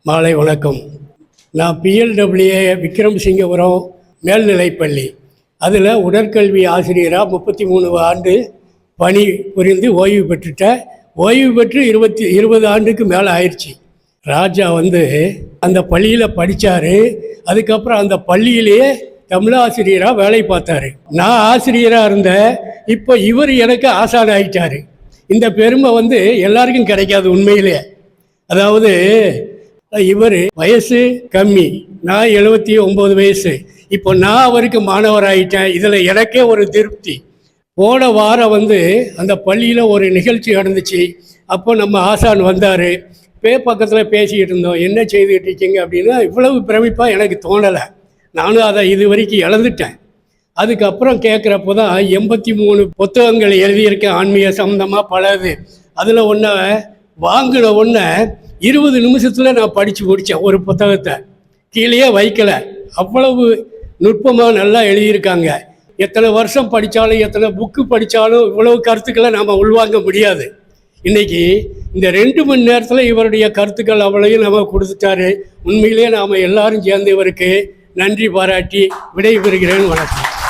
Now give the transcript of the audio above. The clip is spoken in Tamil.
மாலை வணக்கம். நான் பிஎல்டபிள்யூஏ விக்ரமசிங்கபுரம் மேல்நிலைப்பள்ளி அதில் உடற்கல்வி ஆசிரியராக 33 ஆண்டு பணி புரிந்து ஓய்வு பெற்றுட்டேன். ஓய்வு பெற்று 20 ஆண்டுக்கு மேலே ஆயிடுச்சு. ராஜா அந்த பள்ளியில் படித்தார். அதுக்கப்புறம் அந்த பள்ளியிலேயே தமிழாசிரியராக வேலை பார்த்தாரு. நான் ஆசிரியராக இருந்தேன். இப்போ இவர் எனக்கு ஆசான் ஆகிட்டார். இந்த பெருமை எல்லாருக்கும் கிடைக்காது உண்மையிலே. அதாவது இவர் வயசு கம்மி, நான் 79 வயசு. இப்போ நான் அவருக்கு மாணவராகிட்டேன். இதில் எனக்கே ஒரு திருப்தி. போன வாரம் அந்த பள்ளியில் ஒரு நிகழ்ச்சி நடந்துச்சு. அப்போ நம்ம ஆசான் வந்தார். பக்கத்தில் பேசிக்கிட்டு இருந்தோம். என்ன செய்துக்கிட்டு இருக்கீங்க அப்படின்னா, இவ்வளவு பிரமிப்பாக எனக்கு தோணலை. நானும் அதை இது வரைக்கும் இழந்துட்டேன். அதுக்கப்புறம் கேட்குறப்போ தான் 83 புத்தகங்கள் எழுதியிருக்கேன் ஆன்மீக சம்மந்தமாக பலது. அதில் வாங்கின 20 நிமிஷத்தில் நான் படித்து முடித்தேன். ஒரு புத்தகத்தை கீழே வைக்கலை. அவ்வளவு நுட்பமாக நல்லா எழுதியிருக்காங்க. எத்தனை வருஷம் படித்தாலும் எத்தனை புக்கு படித்தாலும் இவ்வளவு கருத்துக்களை நாம் உள்வாங்க முடியாது. இன்றைக்கி இந்த 2 மணி நேரத்தில் இவருடைய கருத்துக்கள் அவ்வளவையும் நம்ம கொடுத்துட்டாரு. உண்மையிலேயே நாம் எல்லாரும் சேர்ந்து இவருக்கு நன்றி பாராட்டி விடைபெறுகிறேன். வணக்கம்.